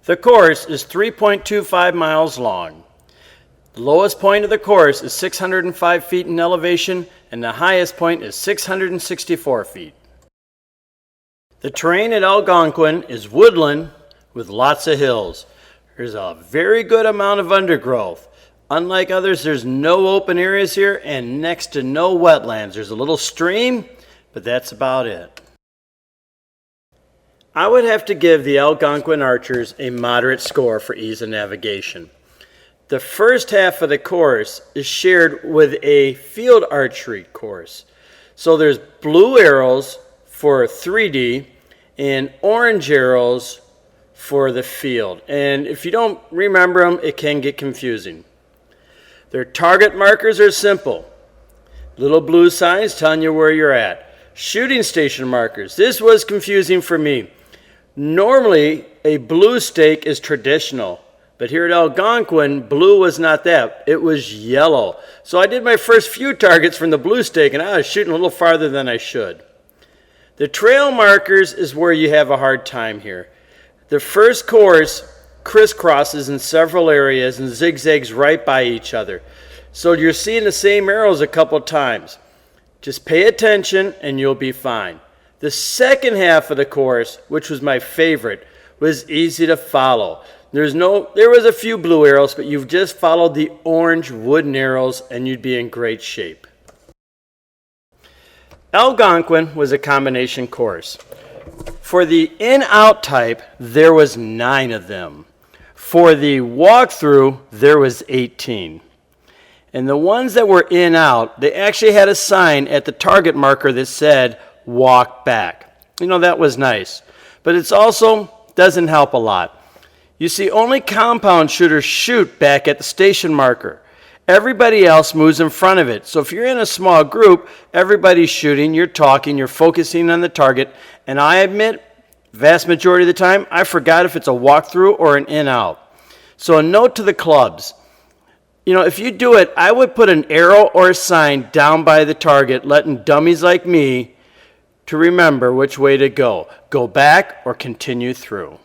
The course is 3.25 miles long. The lowest point of the course is 605 feet in elevation, and the highest point is 664 feet. The terrain at Algonquin is woodland with lots of hills. There's a very good amount of undergrowth. Unlike others, there's no open areas here and next to no wetlands. There's a little stream, but that's about it. I would have to give the Algonquin Archers a moderate score for ease of navigation. The first half of the course is shared with a field archery course. So there's blue arrows for 3D and orange arrows for the field. And if you don't remember them, it can get confusing. Their target markers are simple. Little blue signs telling you where you're at. Shooting station markers. This was confusing for me. Normally, a blue stake is traditional, but here at Algonquin, blue was not that. It was yellow. So I did my first few targets from the blue stake, and I was shooting a little farther than I should. The trail markers is where you have a hard time here. The first course crisscrosses in several areas and zigzags right by each other. So you're seeing the same arrows a couple times. Just pay attention and you'll be fine. The second half of the course, which was my favorite, was easy to follow. There was a few blue arrows, but you've just followed the orange wooden arrows and you'd be in great shape. Algonquin was a combination course. For the in-out type, there was 9 of them. For the walkthrough, there was 18. And the ones that were in-out, they actually had a sign at the target marker that said, walk back. You know, that was nice. But it's also doesn't help a lot. You see, only compound shooters shoot back at the station marker. Everybody else moves in front of it. So if you're in a small group, everybody's shooting, you're talking, you're focusing on the target. And I admit, vast majority of the time, I forgot if it's a walkthrough or an in-out. So a note to the clubs. You know, if you do it, I would put an arrow or a sign down by the target, letting dummies like me to remember which way to go. Go back or continue through.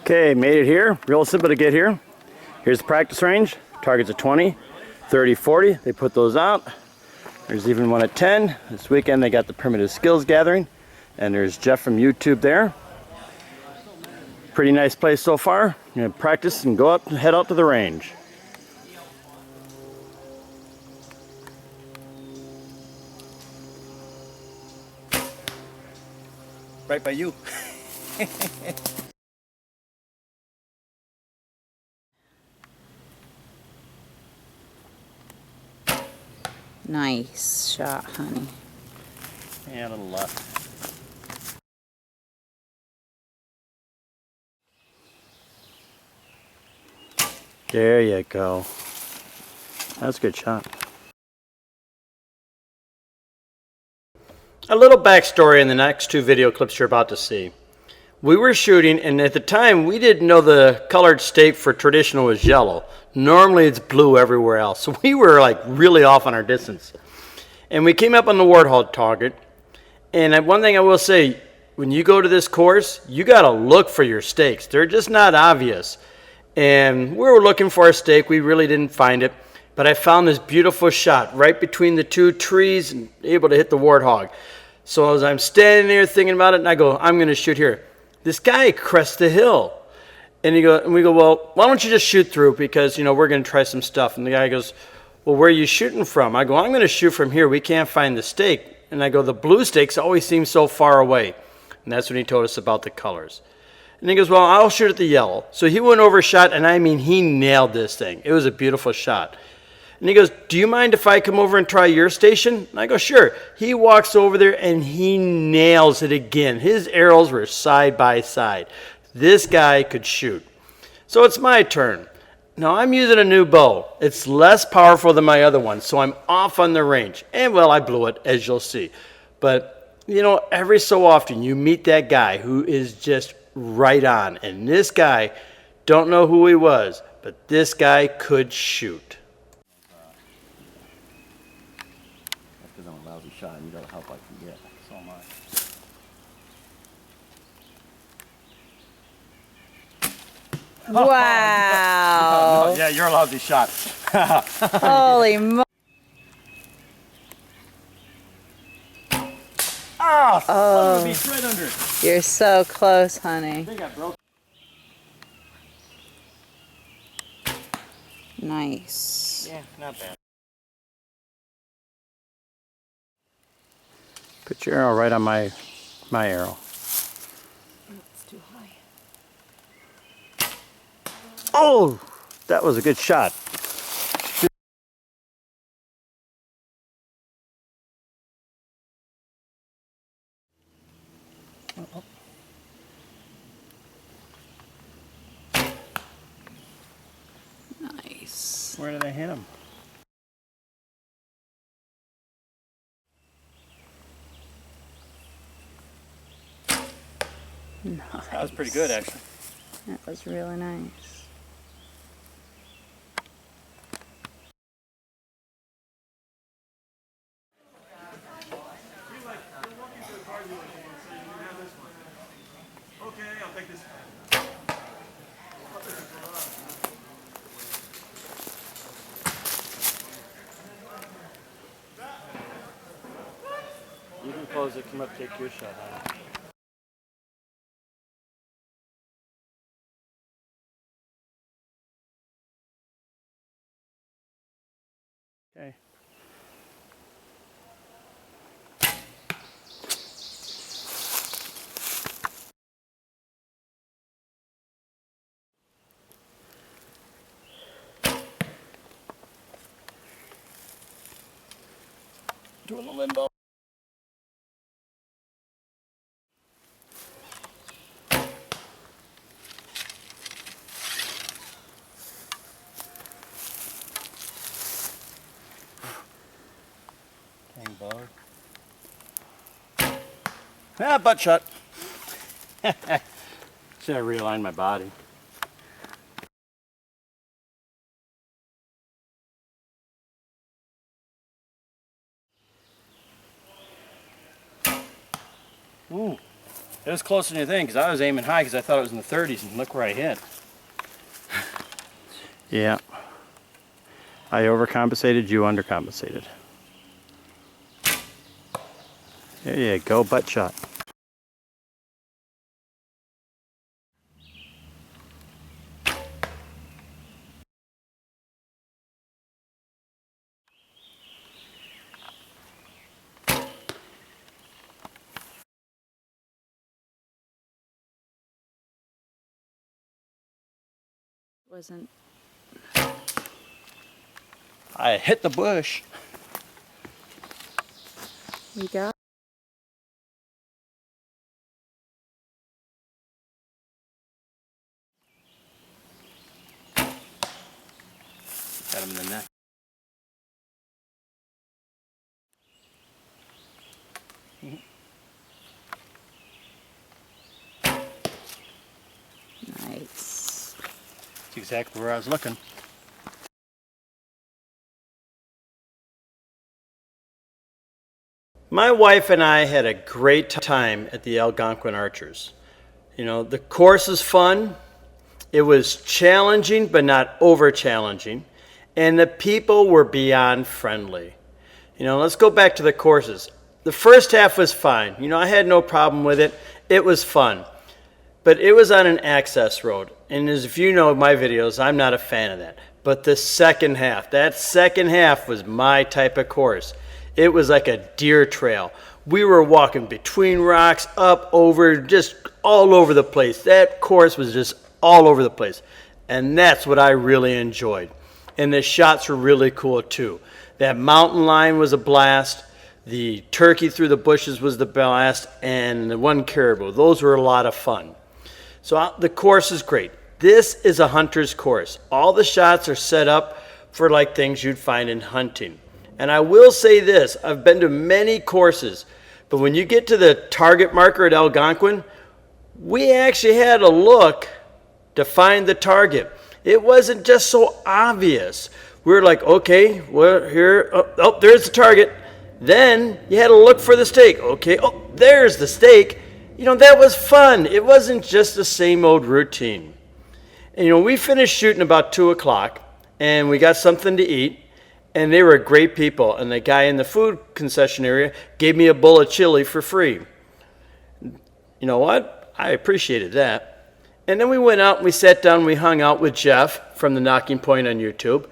Okay, made it here. Real simple to get here. Here's the practice range. Targets at 20, 30, 40. They put those out. There's even one at 10. This weekend they got the primitive skills gathering. And there's Jeff from YouTube there. Pretty nice place so far. I'm gonna practice and go out and head out to the range. Right by you. Nice shot, honey. And a little left. There you go. That's a good shot. A little backstory in the next 2 video clips you're about to see. We were shooting, and at the time we didn't know the colored stake for traditional was yellow. Normally it's blue everywhere else. So we were like really off on our distance. And we came up on the warthog target. And one thing I will say, when you go to this course, you got to look for your stakes. They're just not obvious. And we were looking for a stake. We really didn't find it. But I found this beautiful shot right between the 2 trees and able to hit the warthog. So as I'm standing there thinking about it, and I go, I'm going to shoot here. This guy crests the hill. And we go, well, why don't you just shoot through, because, you know, we're going to try some stuff. And the guy goes, well, where are you shooting from? I go, I'm going to shoot from here. We can't find the stake. And I go, the blue stakes always seem so far away. And that's when he told us about the colors. And he goes, well, I'll shoot at the yellow. So he went over, shot, and I mean, he nailed this thing. It was a beautiful shot. And he goes, do you mind if I come over and try your station? And I go, sure. He walks over there and he nails it again. His arrows were side by side. This guy could shoot. So it's my turn. Now I'm using a new bow. It's less powerful than my other one, so I'm off on the range. And well, I blew it, as you'll see. But, you know, every so often you meet that guy who is just right on. And this guy, don't know who he was, but this guy could shoot. That's because I'm a lousy shot and you got to help I can get. So am I. Wow. Yeah, you're a lousy shot. Holy mo. Ah, Oh. son of a right under it. You're so close, honey. I think I broke. Nice. Yeah, not bad. Put your arrow right on my arrow. It's too high. Oh, that was a good shot. Nice. Where did I hit him? Nice. That was pretty good, actually. That was really nice. Okay, I'll take this. You can close it, come up, take your shot on it. Okay. Doing the limbo. Dang bug. Ah, butt shot. Should I realign my body? Ooh, it was closer than you think, because I was aiming high because I thought it was in the 30s, and look where I hit. Yeah. I overcompensated, you undercompensated. There you go, butt shot. Wasn't. I hit the bush. We got. Got him in the neck. Nice. That's exactly where I was looking. My wife and I had a great time at the Algonquin Archers. You know, the course is fun. It was challenging, but not over challenging. And the people were beyond friendly. You know, let's go back to the courses. The first half was fine. You know, I had no problem with it. It was fun. But it was on an access road. And as if you know my videos, I'm not a fan of that. But the second half, that second half was my type of course. It was like a deer trail. We were walking between rocks, up, over, just all over the place. That course was just all over the place. And that's what I really enjoyed. And the shots were really cool too. That mountain lion was a blast. The turkey through the bushes was the blast. And the one caribou. Those were a lot of fun. So the course is great. This is a hunter's course. All the shots are set up for like things you'd find in hunting. And I will say this, I've been to many courses, but when you get to the target marker at Algonquin, we actually had to look to find the target. It wasn't just so obvious. We were like, okay, well, here, oh, there's the target. Then you had to look for the stake. Okay, oh, there's the stake. You know, that was fun. It wasn't just the same old routine. And, you know, we finished shooting about 2 o'clock, and we got something to eat, and they were great people. And the guy in the food concession area gave me a bowl of chili for free. You know what? I appreciated that. And then we went out and we sat down and we hung out with Jeff from the Knocking Point on YouTube.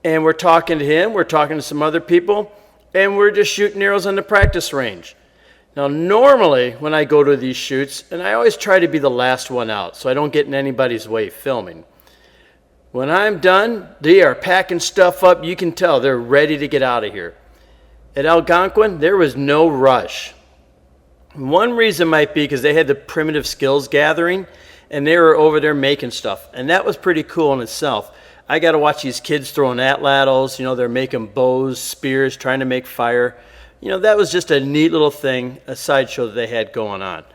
And we're talking to him, we're talking to some other people, and we're just shooting arrows on the practice range. Now, normally when I go to these shoots, and I always try to be the last one out so I don't get in anybody's way filming. When I'm done, they are packing stuff up. You can tell they're ready to get out of here. At Algonquin, there was no rush. One reason might be because they had the primitive skills gathering, and they were over there making stuff. And that was pretty cool in itself. I got to watch these kids throwing atlatls. You know, they're making bows, spears, trying to make fire. You know, that was just a neat little thing, a sideshow that they had going on.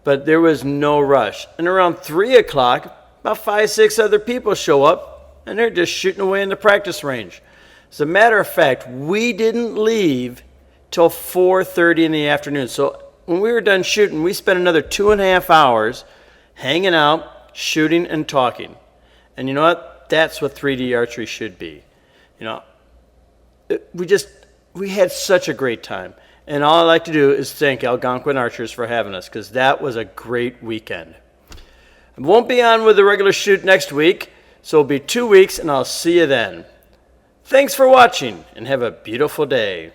But there was no rush. And around 3 o'clock, about 5, 6 other people show up, and they're just shooting away in the practice range. As a matter of fact, we didn't leave till 4:30 in the afternoon. So when we were done shooting, we spent another 2.5 hours hanging out, shooting, and talking. And you know what? That's what 3D archery should be. You know, we had such a great time. And all I'd like to do is thank Algonquin Archers for having us, because that was a great weekend. I won't be on with the regular shoot next week, so it'll be 2 weeks, and I'll see you then. Thanks for watching, and have a beautiful day.